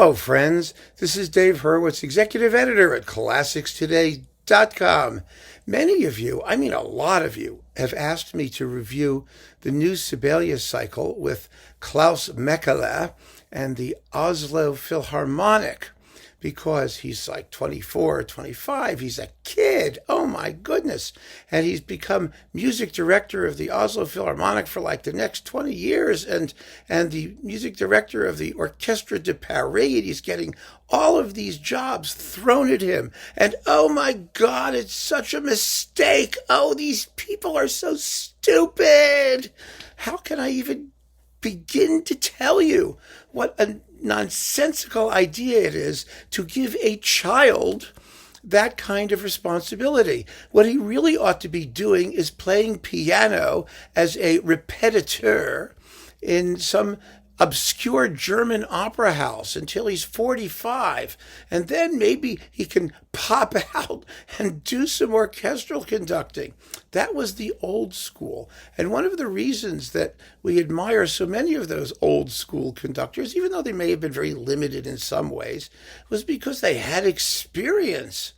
Hello, friends. This is Dave Hurwitz, executive editor at classicstoday.com. Many of you, I mean a lot of you, have asked me to review the new Sibelius cycle with Klaus Mäkelä and the Oslo Philharmonic, because he's like 24, 25. He's a kid. Oh my goodness. And he's become music director of the Oslo Philharmonic for like the next 20 years and the music director of the Orchestre de Paris. He's getting all of these jobs thrown at him. And oh my God, it's such a mistake. Oh, these people are so stupid. How can I even begin to tell you what a nonsensical idea it is to give a child that kind of responsibility? What he really ought to be doing is playing piano as a repetiteur in some obscure German opera house until he's 45. And then maybe he can pop out and do some orchestral conducting. That was the old school. And one of the reasons that we admire so many of those old school conductors, even though they may have been very limited in some ways, was because they had experience.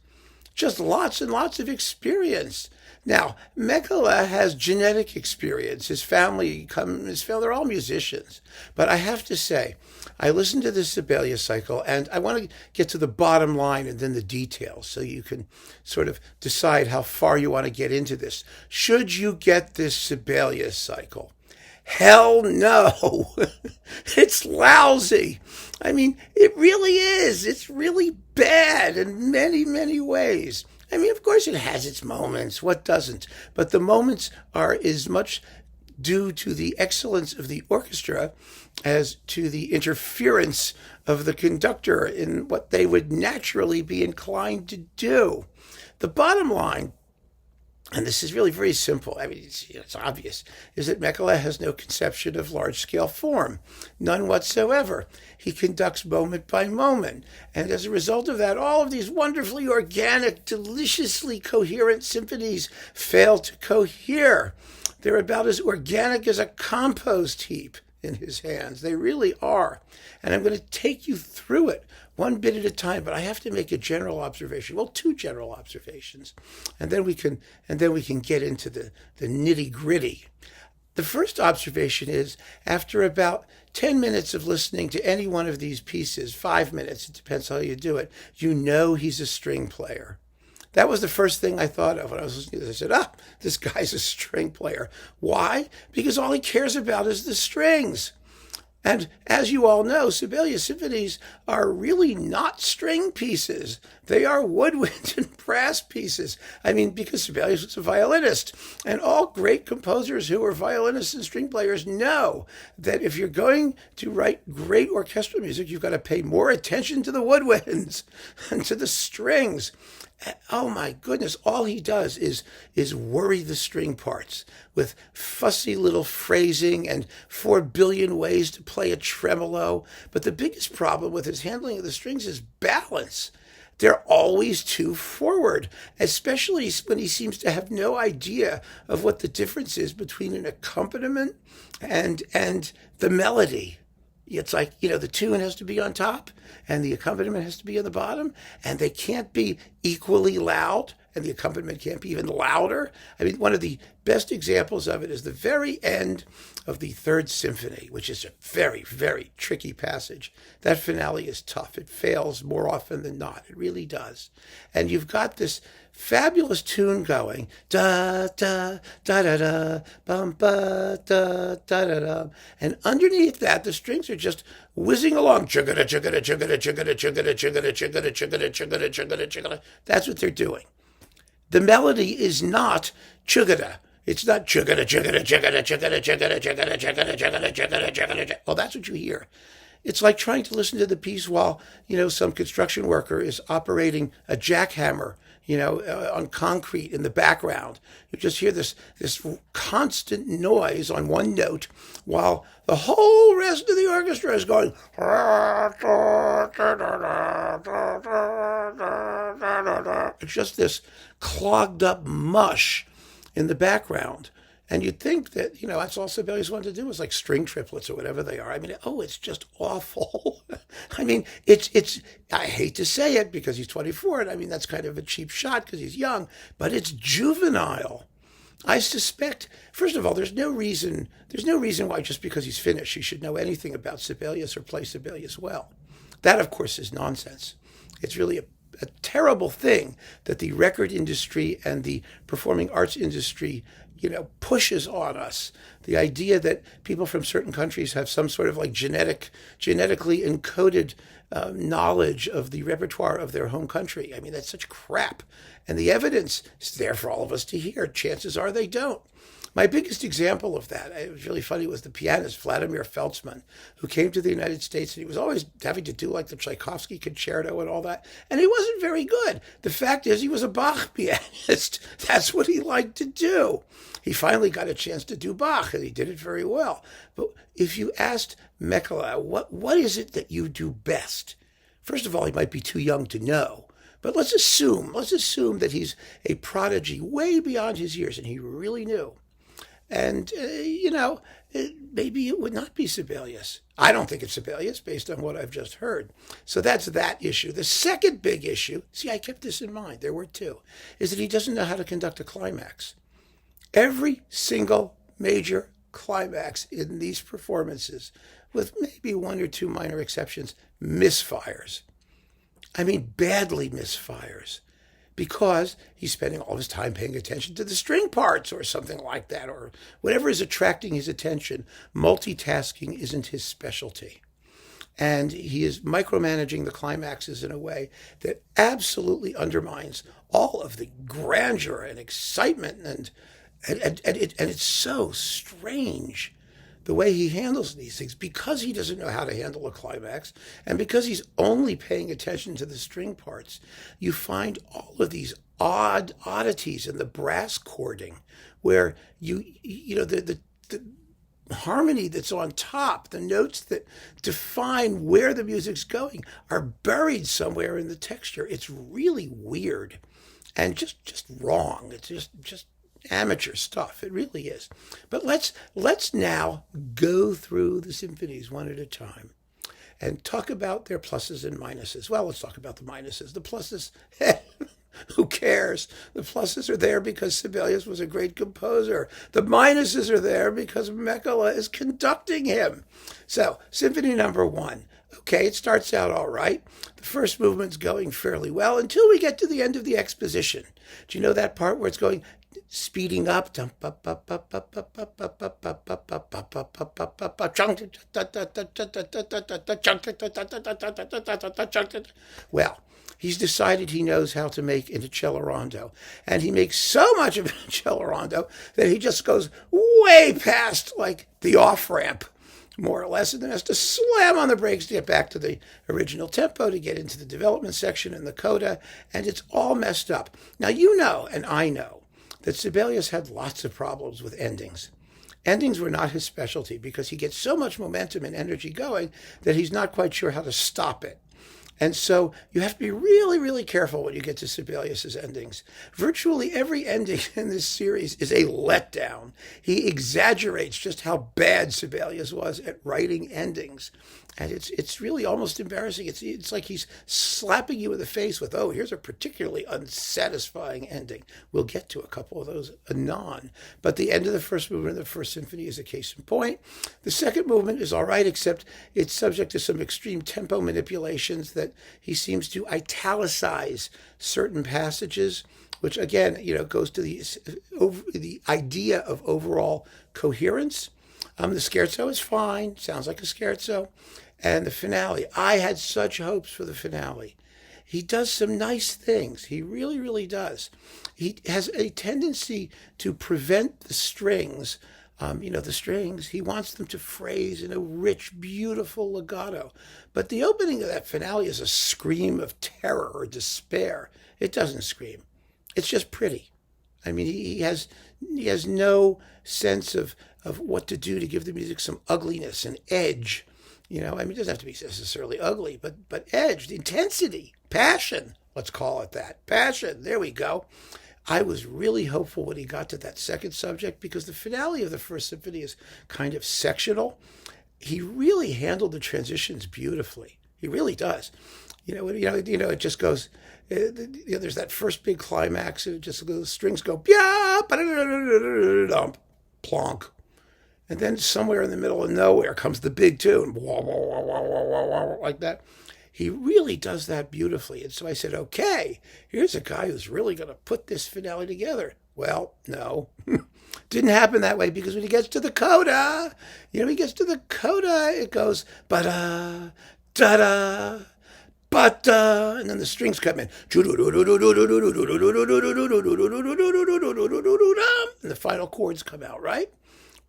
Just lots and lots of experience. Now, Mäkelä has genetic experience. His family, they're all musicians. But I have to say, I listened to the Sibelius cycle, and I want to get to the bottom line and then the details, so you can sort of decide how far you want to get into this. Should you get this Sibelius cycle? Hell no. It's lousy. I mean, it really is. It's really bad in many, many ways. I mean, of course it has its moments. What doesn't? But the moments are as much due to the excellence of the orchestra as to the interference of the conductor in what they would naturally be inclined to do. The bottom line, and this is really very simple, I mean, it's obvious, is that Mäkelä has no conception of large-scale form, none whatsoever. He conducts moment by moment. And as a result of that, all of these wonderfully organic, deliciously coherent symphonies fail to cohere. They're about as organic as a compost heap in his hands. They really are. And I'm going to take you through it one bit at a time, but I have to make a general observation. Well, two general observations. And then we can get into the nitty-gritty. The first observation is, after about 10 minutes of listening to any one of these pieces, 5 minutes, it depends how you do it, you know he's a string player. That was the first thing I thought of when I was listening to this. I said, this guy's a string player. Why? Because all he cares about is the strings. And as you all know, Sibelius symphonies are really not string pieces. They are woodwind and brass pieces. I mean, because Sibelius was a violinist. And all great composers who are violinists and string players know that if you're going to write great orchestral music, you've got to pay more attention to the woodwinds and to the strings. Oh my goodness, all he does is worry the string parts with fussy little phrasing and 4 billion ways to play a tremolo. But the biggest problem with his handling of the strings is balance. They're always too forward, especially when he seems to have no idea of what the difference is between an accompaniment and the melody. It's like, the tune has to be on top and the accompaniment has to be on the bottom, and they can't be equally loud, and the accompaniment can't be even louder. I mean, one of the best examples of it is the very end of the Third Symphony, which is a very, very tricky passage. That finale is tough. It fails more often than not. It really does. And you've got this fabulous tune going, da da da da da, bum ba da da da da, and underneath that the strings are just whizzing along. Chugada chugada chugada chugada chugada chugada chugada chugada chugada chugada chugada. That's what they're doing. The melody is not chugada. It's not chugada chugada chugada chugada chugada chugada chugada chugada chugada chugada. Well, that's what you hear. It's like trying to listen to the piece while, some construction worker is operating a jackhammer, on concrete in the background. You just hear this constant noise on one note while the whole rest of the orchestra is going. It's just this clogged up mush in the background. And you'd think that, that's all Sibelius wanted to do was like string triplets or whatever they are. I mean, it's just awful. I mean, I hate to say it because he's 24, and I mean, that's kind of a cheap shot because he's young, but it's juvenile. I suspect, first of all, there's no reason why just because he's Finnish, he should know anything about Sibelius or play Sibelius well. That, of course, is nonsense. It's really a terrible thing that the record industry and the performing arts industry, pushes on us. The idea that people from certain countries have some sort of like genetically encoded knowledge of the repertoire of their home country. I mean, that's such crap. And the evidence is there for all of us to hear. Chances are they don't. My biggest example of that, it was really funny, was the pianist Vladimir Feltzman, who came to the United States, and he was always having to do like the Tchaikovsky concerto and all that. And he wasn't very good. The fact is, he was a Bach pianist. That's what he liked to do. He finally got a chance to do Bach, and he did it very well. But if you asked Mäkelä, what is it that you do best? First of all, he might be too young to know. But let's assume that he's a prodigy way beyond his years, and he really knew. And, maybe it would not be Sibelius. I don't think it's Sibelius based on what I've just heard. So that's that issue. The second big issue, see, I kept this in mind, there were two, is that he doesn't know how to conduct a climax. Every single major climax in these performances, with maybe one or two minor exceptions, misfires. I mean, badly misfires. Because he's spending all his time paying attention to the string parts or something like that, or whatever is attracting his attention. Multitasking isn't his specialty. And he is micromanaging the climaxes in a way that absolutely undermines all of the grandeur and excitement, and it's so strange the way he handles these things, because he doesn't know how to handle a climax, and because he's only paying attention to the string parts. You find all of these oddities in the brass chording, where the harmony that's on top, the notes that define where the music's going, are buried somewhere in the texture. It's really weird, and just wrong. It's just amateur stuff. It really is. But let's now go through the symphonies one at a time and talk about their pluses and minuses. Well, let's talk about the minuses. The pluses, who cares? The pluses are there because Sibelius was a great composer. The minuses are there because Mäkelä is conducting him. So, Symphony number 1. Okay, it starts out all right. The first movement's going fairly well until we get to the end of the exposition. Do you know that part where it's going speeding up? Well, he's decided he knows how to make intercello rondo, and he makes so much of intercello rondo that he just goes way past like the off ramp, more or less, and then has to slam on the brakes to get back to the original tempo, to get into the development section and the coda, and it's all messed up. Now, you know, and I know, that Sibelius had lots of problems with endings. Endings were not his specialty because he gets so much momentum and energy going that he's not quite sure how to stop it. And so you have to be really, really careful when you get to Sibelius's endings. Virtually every ending in this series is a letdown. He exaggerates just how bad Sibelius was at writing endings. And it's really almost embarrassing. It's like he's slapping you in the face with, oh, here's a particularly unsatisfying ending. We'll get to a couple of those anon. But the end of the first movement of the first symphony is a case in point. The second movement is all right, except it's subject to some extreme tempo manipulations that he seems to italicize certain passages, which again, goes to the idea of overall coherence. The scherzo is fine, sounds like a scherzo. And the finale, I had such hopes for the finale. He does some nice things. He really, really does. He has a tendency to prevent the strings. The strings, he wants them to phrase in a rich, beautiful legato. But the opening of that finale is a scream of terror or despair. It doesn't scream. It's just pretty. I mean, he has no sense of what to do to give the music some ugliness and edge. It doesn't have to be necessarily ugly, but edge, intensity, passion, let's call it that. Passion, there we go. I was really hopeful when he got to that second subject because the finale of the first symphony is kind of sectional. He really handled the transitions beautifully. He really does. It just goes. There's that first big climax, and the strings go plonk, and then somewhere in the middle of nowhere comes the big tune, like that. He really does that beautifully. And so I said, okay, here's a guy who's really going to put this finale together. Well, no. Didn't happen that way because when he gets to the coda, it goes ba-da, da-da, ba-da, and then the strings come in. And the final chords come out, right?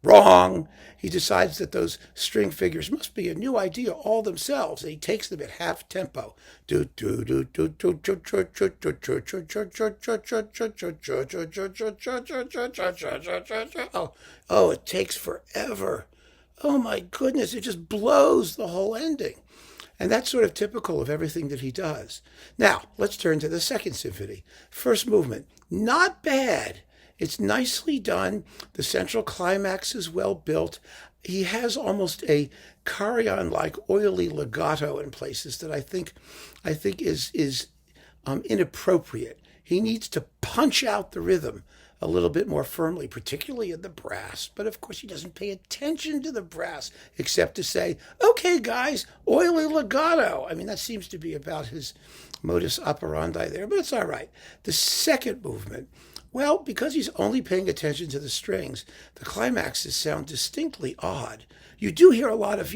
Wrong. He decides that those string figures must be a new idea all themselves, and he takes them at half tempo. Oh, it takes forever. Oh my goodness, it just blows the whole ending. And that's sort of typical of everything that he does. Now, let's turn to the second symphony. First movement, not bad. It's nicely done. The central climax is well built. He has almost a carillon-like oily legato in places that I think is inappropriate. He needs to punch out the rhythm a little bit more firmly, particularly in the brass. But of course, he doesn't pay attention to the brass except to say, okay, guys, oily legato. I mean, that seems to be about his modus operandi there, but it's all right. The second movement, well, because he's only paying attention to the strings, the climaxes sound distinctly odd. You do hear a lot of,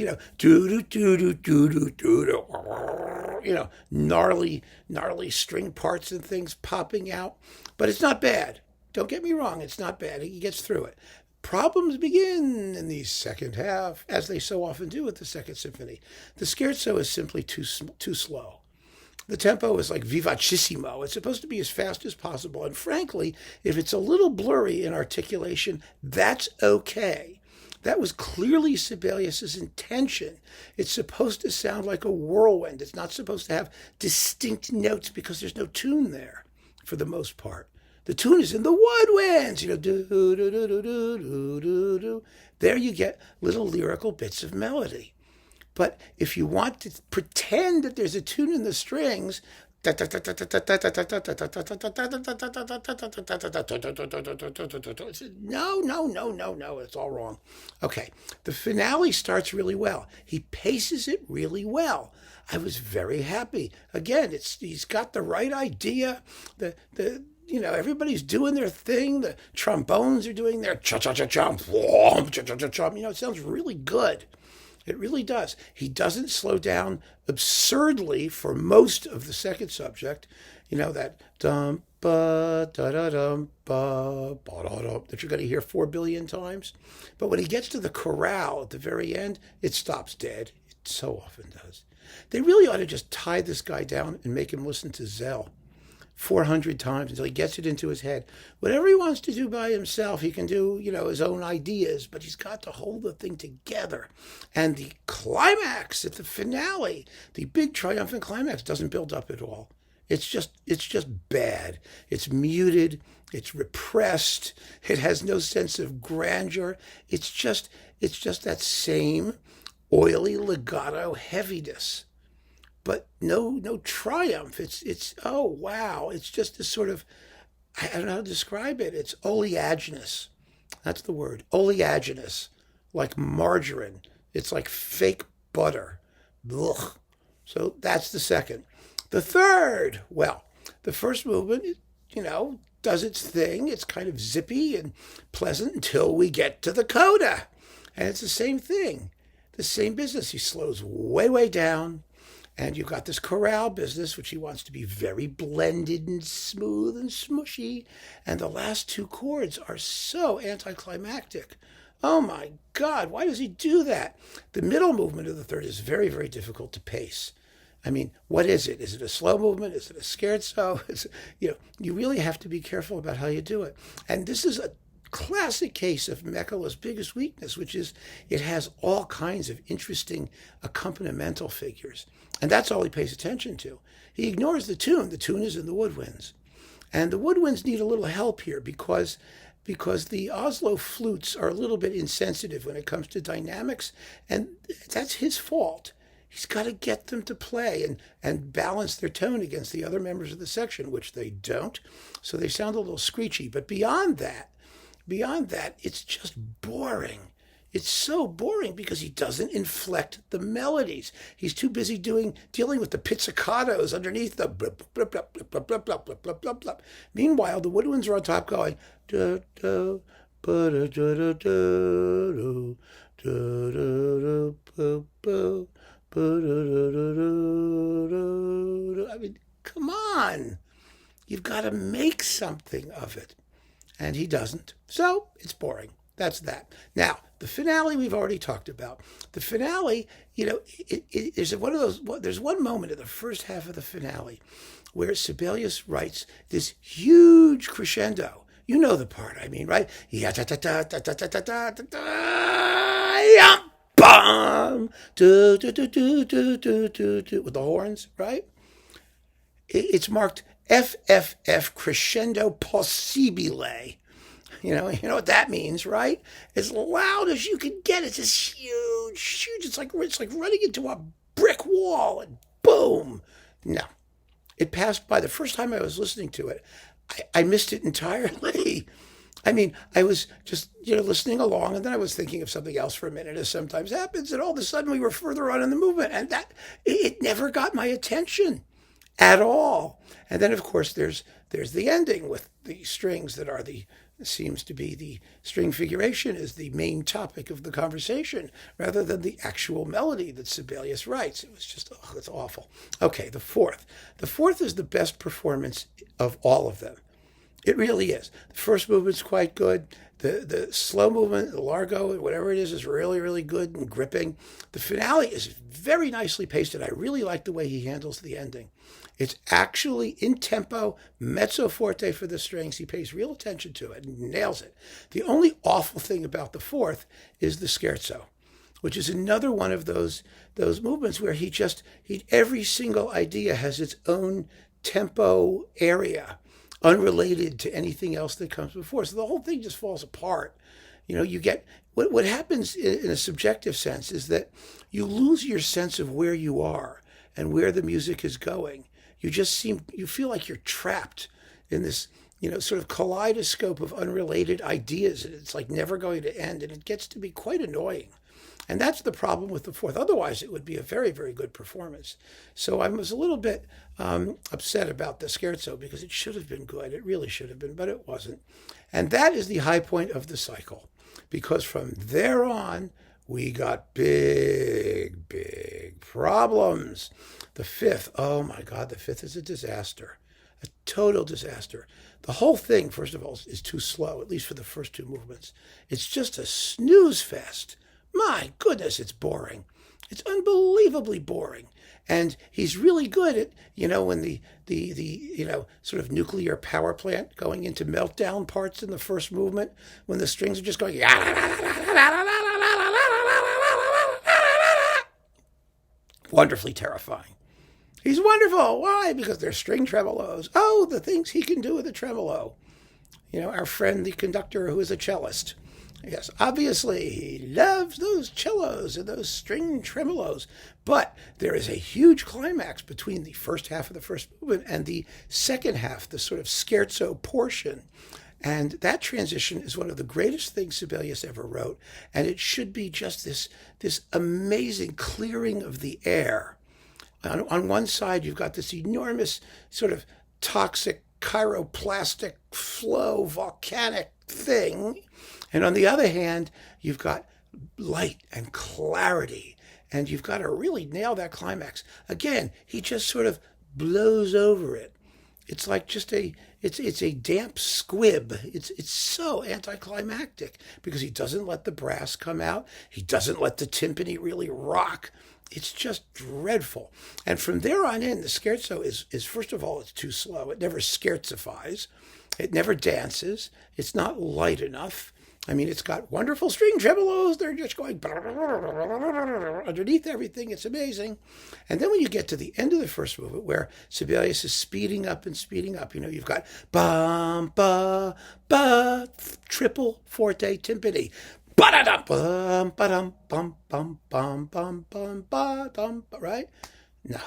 gnarly string parts and things popping out, but it's not bad. Don't get me wrong, it's not bad. He gets through it. Problems begin in the second half, as they so often do with the Second Symphony. The scherzo is simply too slow. The tempo is like vivacissimo. It's supposed to be as fast as possible. And frankly, if it's a little blurry in articulation, that's okay. That was clearly Sibelius's intention. It's supposed to sound like a whirlwind. It's not supposed to have distinct notes because there's no tune there for the most part. The tune is in the woodwinds, do, do, do, do, do, do, do, do. There you get little lyrical bits of melody. But if you want to pretend that there's a tune in the strings, no, it's all wrong. Okay, the finale starts really well. He paces it really well. I was very happy. Again, he's got the right idea. Everybody's doing their thing. The trombones are doing their cha-cha-cha-chomp, cha-cha-cha-chomp. It sounds really good. It really does. He doesn't slow down absurdly for most of the second subject. That dum ba da da dum ba ba da dum that you're going to hear 4 billion times. But when he gets to the chorale at the very end, it stops dead. It so often does. They really ought to just tie this guy down and make him listen to Zell 400 times until he gets it into his head. Whatever he wants to do by himself, he can do, his own ideas, but he's got to hold the thing together. And the climax at the finale, the big triumphant climax, doesn't build up at all. It's just bad. It's muted. It's repressed. It has no sense of grandeur. It's just that same oily legato heaviness. But no triumph. It's oh wow. It's just this sort of, I don't know how to describe it. It's oleaginous. That's the word. Oleaginous. Like margarine. It's like fake butter. Ugh. So that's the second. The third, well, the first movement, does its thing. It's kind of zippy and pleasant until we get to the coda. And it's the same thing. The same business. He slows way, way down. And you've got this chorale business, which he wants to be very blended and smooth and smushy. And the last two chords are so anticlimactic. Oh my God, why does he do that? The middle movement of the third is very, very difficult to pace. I mean, what is it? Is it a slow movement? Is it a scherzo? You really have to be careful about how you do it. And this is a classic case of Mäkelä's biggest weakness, which is it has all kinds of interesting accompanimental figures. And that's all he pays attention to. He ignores the tune. The tune is in the woodwinds. And the woodwinds need a little help here because the Oslo flutes are a little bit insensitive when it comes to dynamics, and that's his fault. He's got to get them to play and balance their tone against the other members of the section, which they don't. So they sound a little screechy. But beyond that, it's just boring. It's so boring because he doesn't inflect the melodies. He's too busy dealing with the pizzicatos underneath the blip, blip, blip, blip, blip, blip, blip, blip, blip, blip, blip. Meanwhile, the woodwinds are on top going da da ba da da da da da da da ba ba. I mean, come on. You've got to make something of it. And he doesn't. So it's boring. That's that. Now, the finale we've already talked about. The finale, is one of those. There's one moment in the first half of the finale where Sibelius writes this huge crescendo. You know the part I mean, right? With the horns, right? It's marked FFF crescendo possibile. You know what that means, right? As loud as you can get. It's this huge. It's like running into a brick wall, and boom. No, it passed by. The first time I was listening to it, I missed it entirely. I mean, I was just listening along, and then I was thinking of something else for a minute, as sometimes happens, and all of a sudden we were further on in the movement, and that it never got my attention at all. And then, of course, there's the ending with the strings that are seems to be the string figuration is the main topic of the conversation rather than the actual melody that Sibelius writes. It was just, it's awful. Okay, the fourth. The fourth is the best performance of all of them. It really is. The first movement's quite good. The slow movement, the largo, whatever it is really, really good and gripping. The finale is very nicely paced, and I really like the way he handles the ending. It's actually in tempo, mezzo forte for the strings. He pays real attention to it and nails it. The only awful thing about the fourth is the scherzo, which is another one of those movements where every single idea has its own tempo area, unrelated to anything else that comes before. So the whole thing just falls apart. You get what happens in a subjective sense is that you lose your sense of where you are and where the music is going. You feel like you're trapped in this, sort of kaleidoscope of unrelated ideas, and it's like never going to end, and it gets to be quite annoying. And that's the problem with the fourth. Otherwise, it would be a very, very good performance. So I was a little bit upset about the scherzo because it should have been good. It really should have been, but it wasn't. And that is the high point of the cycle, because from there on, we got big, big problems. The fifth, oh my God, the fifth is a disaster, a total disaster. The whole thing, first of all, is too slow, at least for the first two movements. It's just a snooze fest. My goodness, it's boring. It's unbelievably boring. And he's really good at, when the sort of nuclear power plant going into meltdown parts in the first movement, when the strings are just going, wonderfully terrifying. He's wonderful. Why? Because they're string tremolos. Oh, the things he can do with a tremolo. Our friend, the conductor, who is a cellist. Yes, obviously, he loves those cellos and those string tremolos. But there is a huge climax between the first half of the first movement and the second half, the sort of scherzo portion. And that transition is one of the greatest things Sibelius ever wrote. And it should be just this amazing clearing of the air. On one side, you've got this enormous sort of toxic chiroplastic flow, volcanic thing. And on the other hand, you've got light and clarity. And you've got to really nail that climax. Again, he just sort of blows over it. It's like just it's a damp squib. It's so anticlimactic because he doesn't let the brass come out. He doesn't let the timpani really rock. It's just dreadful. And from there on in, the scherzo is first of all, it's too slow. It never scherzifies. It never dances. It's not light enough. I mean, it's got wonderful string tremolos. They're just going underneath everything. It's amazing. And then when you get to the end of the first movement, where Sibelius is speeding up and speeding up, you've got bum, ba, ba, triple forte timpani. Ba-da-dum, bum, ba-dum, bum, bum, bum, bum, bum, ba-dum, right? No.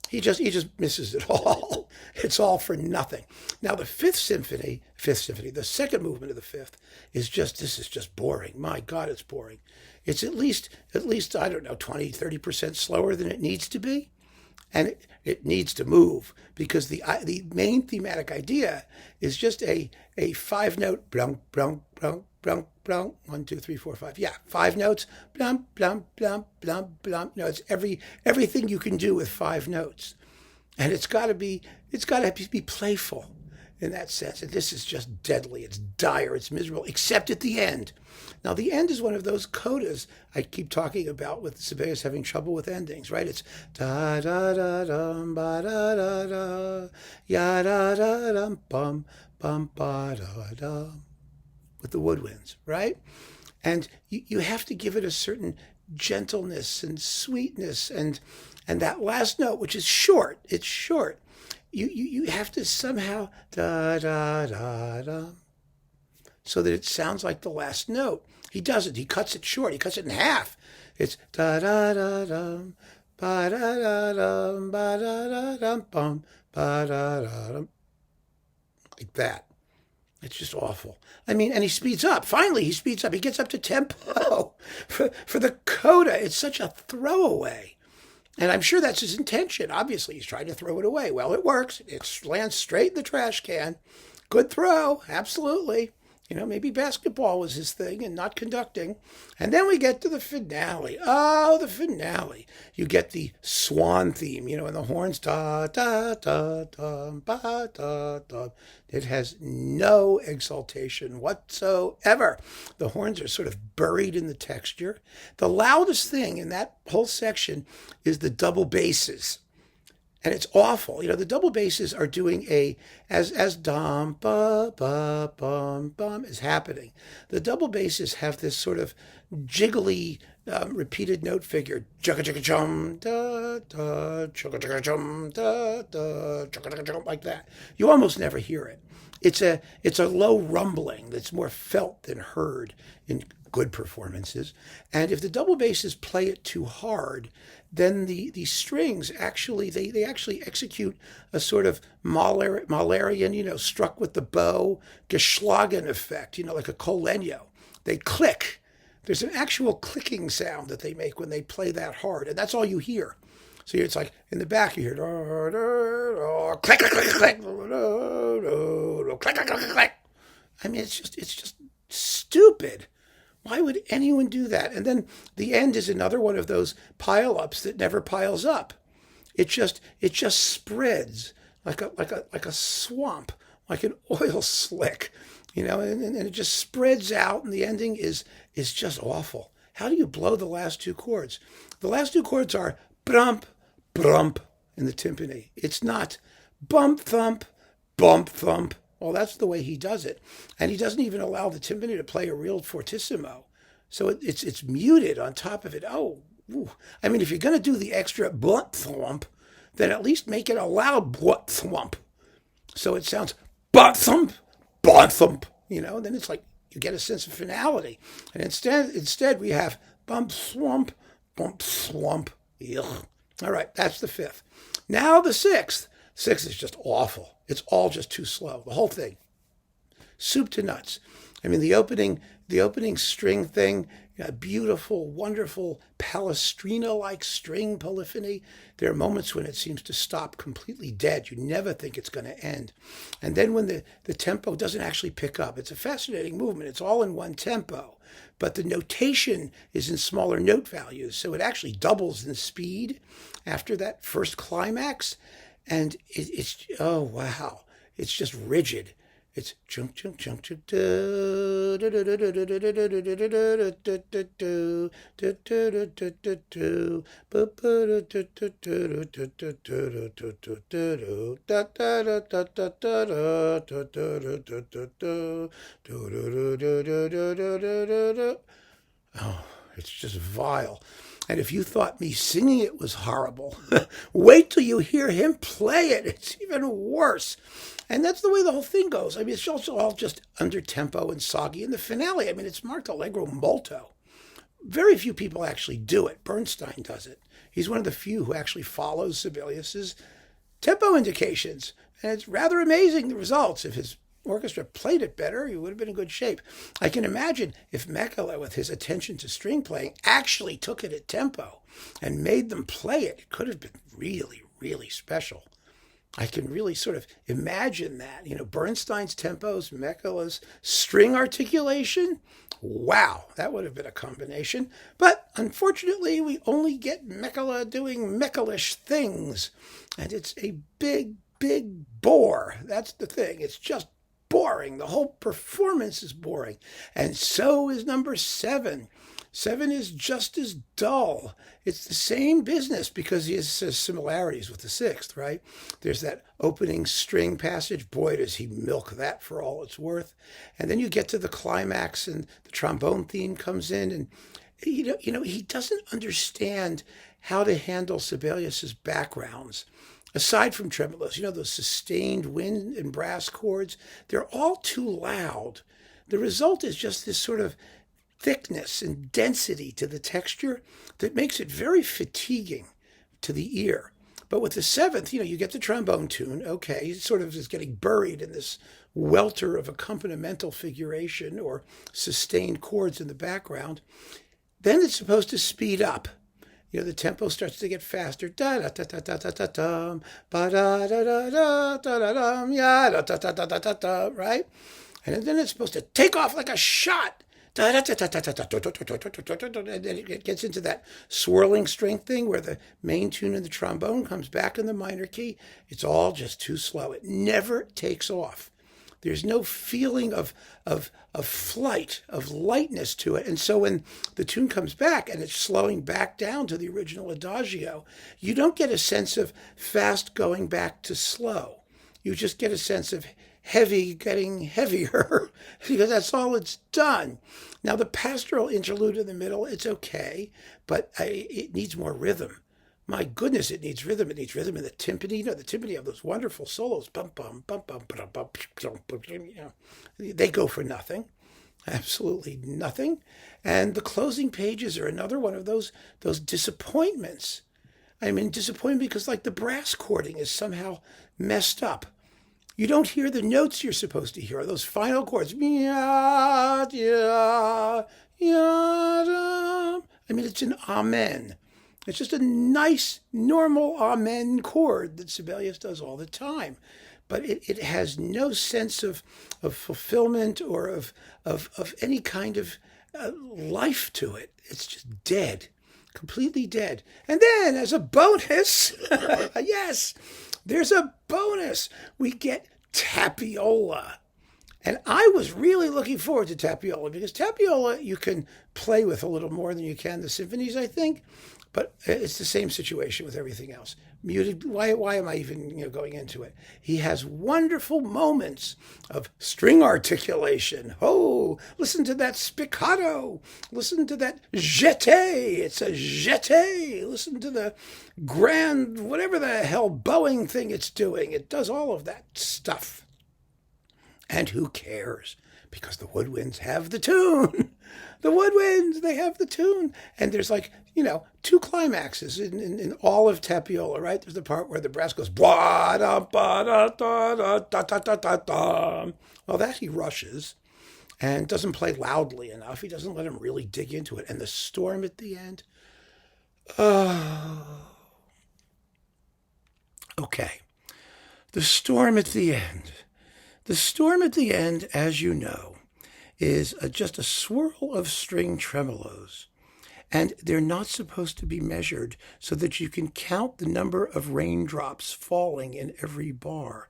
He just misses it all. It's all for nothing. Now the fifth symphony, the second movement of the fifth this is just boring. My God, it's boring. It's at least, I don't know, 20, 30% slower than it needs to be. And it needs to move because the main thematic idea is just a 5-note blum, blum, blum, blum, blum, 1, 2, 3, 4, 5. Yeah, 5 notes, blum, blum, blum, blum, blum. It's everything you can do with 5 notes. And it's got to be playful in that sense. And this is just deadly. It's dire. It's miserable, except at the end. Now, the end is one of those codas I keep talking about with Sibelius having trouble with endings, right? It's da-da-da-dum, ba-da-da-da, ya-da-da-dum, bum, bum, ba-da-dum, with the woodwinds, right? And you have to give it a certain gentleness and sweetness. And that last note, which is short, it's short. You have to somehow da-da-da-da, so that it sounds like the last note. He doesn't. He cuts it short. He cuts it in half. It's da-da-da-dum, ba-da-da-dum, ba-da-da-dum, bum, ba-da-da-dum. Like that. It's just awful. I mean, and he speeds up. Finally, he speeds up. He gets up to tempo. For the coda, it's such a throwaway. And I'm sure that's his intention. Obviously, he's trying to throw it away. Well, it works. It lands straight in the trash can. Good throw. Absolutely. Maybe basketball was his thing and not conducting. And then we get to the finale. Oh, the finale. You get the swan theme, and the horns, da, da, da, da, ba, da, da. It has no exaltation whatsoever. The horns are sort of buried in the texture. The loudest thing in that whole section is the double basses. And it's awful. The double basses are doing as dum, ba, ba, bum, bum is happening. The double basses have this sort of jiggly, repeated note figure. Chugga chugga chum, da, da, chugga chugga chum, da, da, chugga chugga chum, like that. You almost never hear it. It's a low rumbling that's more felt than heard in good performances. And if the double basses play it too hard, then the strings actually, they actually execute a sort of Mahlerian, struck with the bow, geschlagen effect, like a Colenio. They click. There's an actual clicking sound that they make when they play that hard, and that's all you hear. So it's like in the back you hear click, click, click, click, click, click, click, click. I mean, it's just stupid. Why would anyone do that? And then the end is another one of those pile-ups that never piles up. It just spreads like a swamp, like an oil slick, and it just spreads out. And the ending is just awful. How do you blow the last 2 chords? The last 2 chords are brump, brump in the timpani. It's not bump thump, bump thump. Well, that's the way he does it. And he doesn't even allow the timpani to play a real fortissimo. So it's muted on top of it. Oh, ooh. I mean, if you're going to do the extra blunt thwump, then at least make it a loud blunt thwump. So it sounds butt thump, butt thump, then it's like you get a sense of finality. And instead we have bump thwump, bump thwump. Ugh. All right, that's the fifth. Now the sixth. Sixth is just awful. It's all just too slow. The whole thing. Soup to nuts. I mean, the opening string thing, beautiful, wonderful Palestrina-like string polyphony. There are moments when it seems to stop completely dead. You never think it's going to end. And then when the tempo doesn't actually pick up, it's a fascinating movement. It's all in one tempo, but the notation is in smaller note values. So it actually doubles in speed after that first climax. And it's, oh, wow. It's just rigid. It's chunk chunk chunk chunk do do do do do do do do do do do do. Oh, it's just vile. And if you thought me singing it was horrible, wait till you hear him play it. It's even worse. And that's the way the whole thing goes. I mean, it's also all just under tempo and soggy. In the finale, I mean, it's marked allegro molto. Very few people actually do it. Bernstein does it. He's one of the few who actually follows Sibelius's tempo indications. And it's rather amazing, the results. If his orchestra played it better, he would have been in good shape. I can imagine if Mäkelä, with his attention to string playing, actually took it at tempo and made them play it, it could have been really, really special. I can really sort of imagine that. You know, Bernstein's tempos, Mäkelä's string articulation. Wow, that would have been a combination. But unfortunately, we only get Mäkelä doing Mäkeläish things. And it's a big, big bore. That's the thing. It's just boring. The whole performance is boring. And so is number 7. 7 is just as dull. It's the same business because he has similarities with the 6th, right? There's that opening string passage. Boy, does he milk that for all it's worth. And then you get to the climax and the trombone theme comes in. And, you know, he doesn't understand how to handle Sibelius's backgrounds. Aside from tremolos, you know, those sustained wind and brass chords, they're all too loud. The result is just this sort of thickness and density to the texture that makes it very fatiguing to the ear. But with the 7th, you know, you get the trombone tune. Okay, it sort of is getting buried in this welter of accompanimental figuration or sustained chords in the background. Then it's supposed to speed up. You know, the tempo starts to get faster. Da da da da da da da dum, ba da da da da da da dum, ya da da da da da da da, right? And then it's supposed to take off like a shot. And then it gets into that swirling string thing where the main tune of the trombone comes back in the minor key. It's all just too slow. It never takes off. There's no feeling of flight, of lightness to it. And so when the tune comes back and it's slowing back down to the original adagio, you don't get a sense of fast going back to slow. You just get a sense of heavy getting heavier because that's all it's done. Now, the pastoral interlude in the middle, it's okay, but it needs more rhythm. My goodness, it needs rhythm. It needs rhythm in the timpani. You know, the timpani have those wonderful solos. Bum, bum, bum, bum, bum, bum, you know, they go for nothing. Absolutely nothing. And the closing pages are another one of those disappointments. I mean, disappointment because, like, the brass chording is somehow messed up. You don't hear the notes you're supposed to hear, those final chords. I mean, it's an amen. It's just a nice, normal amen chord that Sibelius does all the time. But it has no sense of fulfillment or of any kind of life to it. It's just dead, completely dead. And then, as a bonus, yes, there's a bonus. We get Tapiola. And I was really looking forward to Tapiola because Tapiola you can play with a little more than you can the symphonies, I think. But it's the same situation with everything else. Muted. Why am I even going into it? He has wonderful moments of string articulation. Oh, listen to that spiccato. Listen to that jeté. It's a jeté. Listen to the grand, whatever the hell bowing thing it's doing. It does all of that stuff. And who cares? Because the woodwinds have the tune. The woodwinds, they have the tune. And there's 2 climaxes in all of Tapiola, right? There's the part where the brass goes, blah, da, ba, da, da, da, da, da, da, da, da. Well, that he rushes and doesn't play loudly enough. He doesn't let him really dig into it. And the storm at the end. Oh. Okay. The storm at the end. The storm at the end, as you know, is just a swirl of string tremolos. And they're not supposed to be measured so that you can count the number of raindrops falling in every bar.